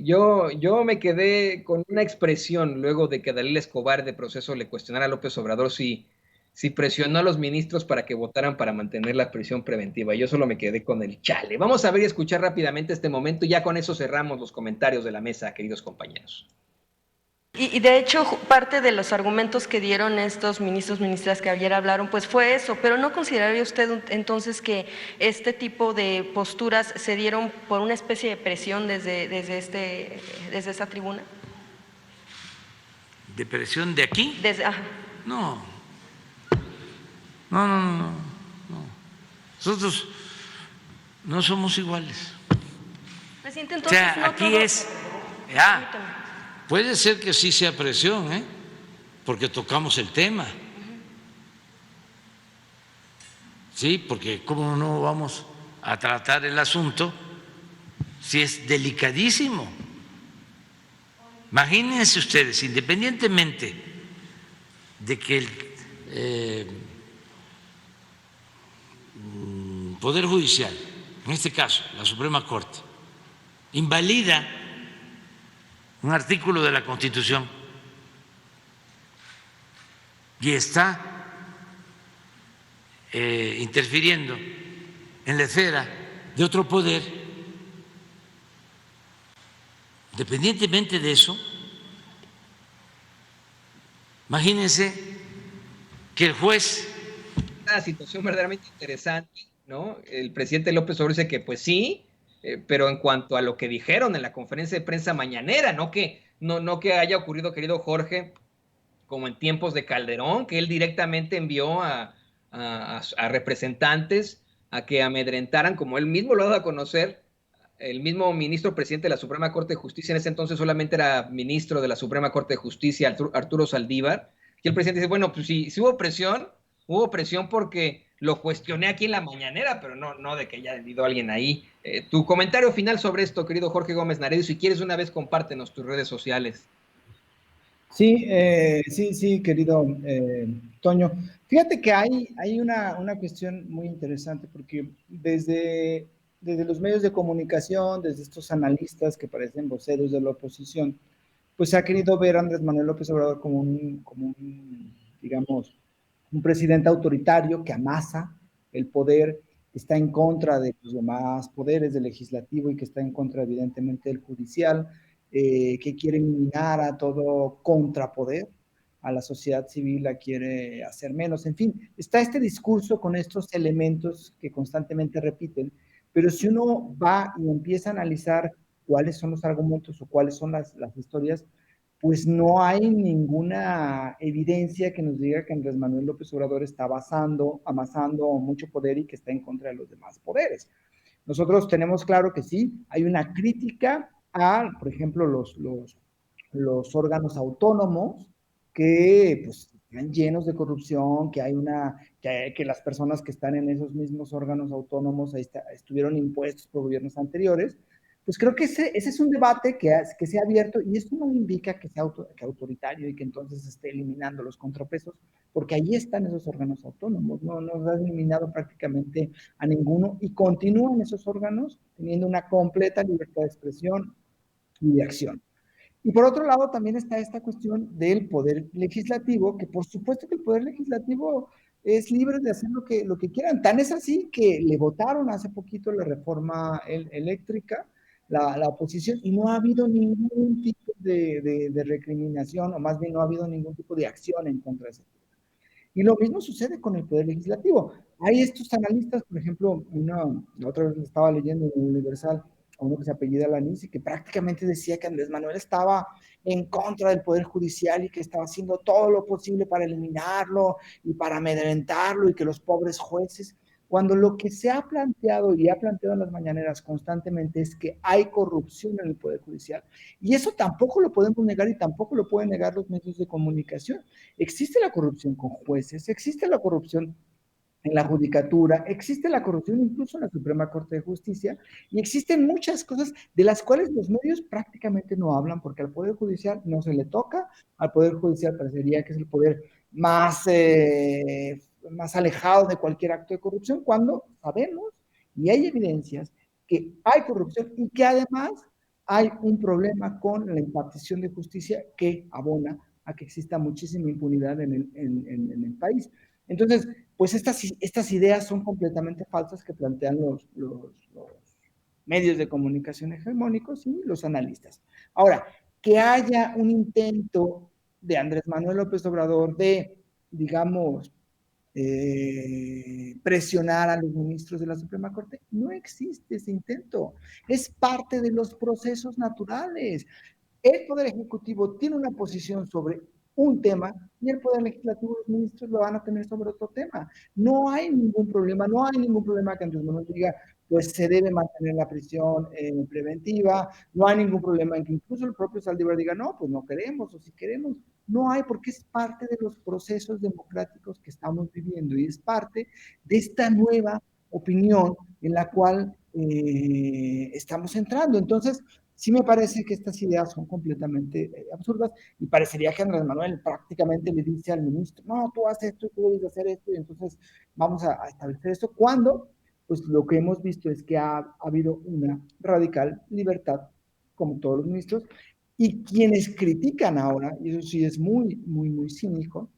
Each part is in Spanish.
Yo me quedé con una expresión luego de que Dalila Escobar de Proceso le cuestionara a López Obrador si presionó a los ministros para que votaran para mantener la prisión preventiva. Yo solo me quedé con el chale. Vamos a ver y escuchar rápidamente este momento y ya con eso cerramos los comentarios de la mesa, queridos compañeros. Y de hecho, parte de los argumentos que dieron estos ministros, ministras que ayer hablaron, pues fue eso, pero ¿no consideraría usted entonces que este tipo de posturas se dieron por una especie de presión desde esta tribuna? ¿De presión de aquí? Ajá. No. No. Nosotros no somos iguales. Presidente, entonces, o sea, no aquí todo... es... puede ser que sí sea presión, porque tocamos el tema. Sí, porque cómo no vamos a tratar el asunto si es delicadísimo. Imagínense ustedes, independientemente de que el Poder Judicial, en este caso la Suprema Corte, invalida un artículo de la Constitución y está interfiriendo en la esfera de otro poder, independientemente de eso, imagínense que el juez... Una situación verdaderamente interesante, ¿no? El presidente López Obrador dice que pues sí, pero en cuanto a lo que dijeron en la conferencia de prensa mañanera, no que haya ocurrido, querido Jorge, como en tiempos de Calderón, que él directamente envió a representantes a que amedrentaran, como él mismo lo ha dado a conocer, el mismo ministro presidente de la Suprema Corte de Justicia, en ese entonces solamente era ministro de la Suprema Corte de Justicia, Arturo Saldívar, y el presidente dice, bueno, pues si hubo presión porque lo cuestioné aquí en la mañanera, pero no de que haya ido alguien ahí. Tu comentario final sobre esto, querido Jorge Gómez Naredo, si quieres una vez compártenos tus redes sociales. Sí, querido Toño. Fíjate que hay una cuestión muy interesante porque desde los medios de comunicación, desde estos analistas que parecen voceros de la oposición, pues se ha querido ver a Andrés Manuel López Obrador digamos, un presidente autoritario que amasa el poder, que está en contra de los demás poderes del legislativo y que está en contra, evidentemente, del judicial, que quiere eliminar a todo contrapoder, a la sociedad civil la quiere hacer menos. En fin, está este discurso con estos elementos que constantemente repiten, pero si uno va y empieza a analizar cuáles son los argumentos o cuáles son las historias, pues no hay ninguna evidencia que nos diga que Andrés Manuel López Obrador está amasando mucho poder y que está en contra de los demás poderes. Nosotros tenemos claro que sí, hay una crítica a, por ejemplo, los órganos autónomos que pues, están llenos de corrupción, que las personas que están en esos mismos órganos autónomos estuvieron impuestos por gobiernos anteriores. Pues creo que ese es un debate que se ha abierto y esto no indica que sea autoritario y que entonces esté eliminando los contrapesos, porque ahí están esos órganos autónomos, no nos han eliminado prácticamente a ninguno y continúan esos órganos teniendo una completa libertad de expresión y de acción. Y por otro lado también está esta cuestión del poder legislativo, que por supuesto que el poder legislativo es libre de hacer lo que quieran. Tan es así que le votaron hace poquito la reforma eléctrica, la oposición, y no ha habido ningún tipo de recriminación, o más bien no ha habido ningún tipo de acción en contra de ese poder. Y lo mismo sucede con el poder legislativo. Hay estos analistas, por ejemplo, la otra vez estaba leyendo en el Universal a uno que se apellida Lanisi, que prácticamente decía que Andrés Manuel estaba en contra del Poder Judicial y que estaba haciendo todo lo posible para eliminarlo y para amedrentarlo y que los pobres jueces, cuando lo que se ha planteado y ha planteado en las mañaneras constantemente es que hay corrupción en el Poder Judicial. Y eso tampoco lo podemos negar y tampoco lo pueden negar los medios de comunicación. Existe la corrupción con jueces, existe la corrupción en la judicatura, existe la corrupción incluso en la Suprema Corte de Justicia y existen muchas cosas de las cuales los medios prácticamente no hablan porque al Poder Judicial no se le toca, al Poder Judicial parecería que es el poder más alejado de cualquier acto de corrupción, cuando sabemos y hay evidencias que hay corrupción y que además hay un problema con la impartición de justicia que abona a que exista muchísima impunidad en el país. Entonces, pues estas ideas son completamente falsas que plantean los medios de comunicación hegemónicos y los analistas. Ahora, que haya un intento de Andrés Manuel López Obrador de, digamos, presionar a los ministros de la Suprema Corte, no existe ese intento. Es parte de los procesos naturales. El Poder Ejecutivo tiene una posición sobre un tema y el Poder Legislativo, los ministros lo van a tener sobre otro tema. No hay ningún problema, no hay ningún problema que Andrés Manuel diga, pues se debe mantener la prisión preventiva, no hay ningún problema en que incluso el propio Saldívar diga, no, pues no queremos, o si queremos, no hay, porque es parte de los procesos democráticos que estamos viviendo y es parte de esta nueva opinión en la cual estamos entrando. Entonces, sí me parece que estas ideas son completamente absurdas y parecería que Andrés Manuel prácticamente le dice al ministro, no, tú haces esto, tú debes hacer esto, y entonces vamos a establecer esto, cuando pues lo que hemos visto es que ha habido una radical libertad, como todos los ministros, y quienes critican ahora, y eso sí es muy, muy, muy cínico,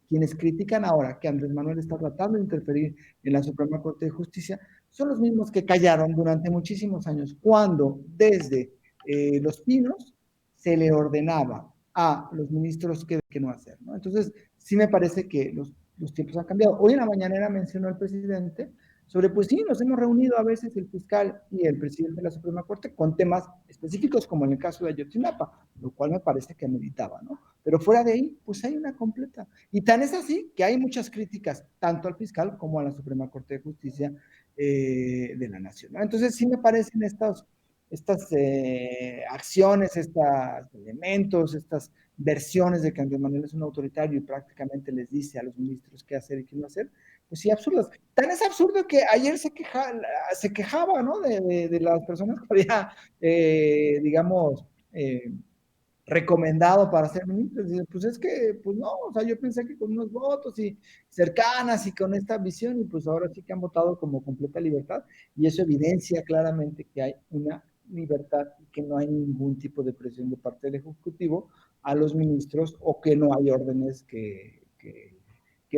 quienes critican ahora que Andrés Manuel está tratando de interferir en la Suprema Corte de Justicia son los mismos que callaron durante muchísimos años, cuando desde Los Pinos se le ordenaba a los ministros que no hacer, ¿no? Entonces, sí me parece que los tiempos han cambiado. Hoy en la mañanera mencionó el presidente sobre, pues sí, nos hemos reunido a veces el fiscal y el presidente de la Suprema Corte con temas específicos, como en el caso de Ayotzinapa, lo cual me parece que ameritaba, ¿no? Pero fuera de ahí, pues hay una completa. Y tan es así que hay muchas críticas, tanto al fiscal como a la Suprema Corte de Justicia de la Nación, ¿no? Entonces, sí me parecen estas acciones, estos elementos, estas versiones de que Andrés Manuel es un autoritario y prácticamente les dice a los ministros qué hacer y qué no hacer, pues sí, absurdas. Tan es absurdo que ayer se quejaba, ¿no? De las personas que había, digamos, recomendado para ser ministro. Dice, pues es que, pues no, o sea, yo pensé que con unos votos y cercanas y con esta visión, y pues ahora sí que han votado como completa libertad, y eso evidencia claramente que hay una libertad y que no hay ningún tipo de presión de parte del Ejecutivo a los ministros o que no hay órdenes que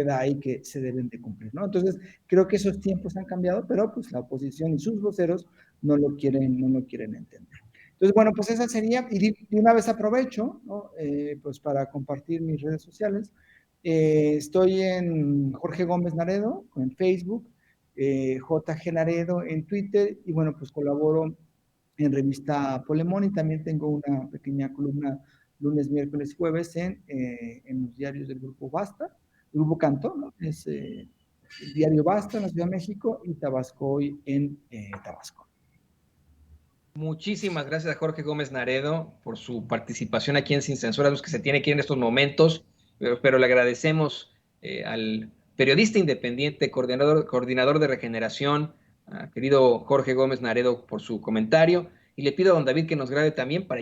da y que se deben de cumplir, ¿no? Entonces, creo que esos tiempos han cambiado, pero pues la oposición y sus voceros no lo quieren entender. Entonces, bueno, pues esa sería, y de una vez aprovecho, ¿no? Pues para compartir mis redes sociales. Estoy en Jorge Gómez Naredo, en Facebook, JG Naredo en Twitter, y bueno, pues colaboro en revista Polemón y también tengo una pequeña columna lunes, miércoles, jueves en los diarios del Grupo Basta, el Grupo Canto, ¿no? Es el diario Basta en la Ciudad de México y Tabasco Hoy en Tabasco. Muchísimas gracias a Jorge Gómez Naredo por su participación aquí en Sin Censura, los que se tiene que ir en estos momentos, pero le agradecemos al periodista independiente, coordinador de Regeneración, querido Jorge Gómez Naredo, por su comentario, y le pido a don David que nos grabe también para ya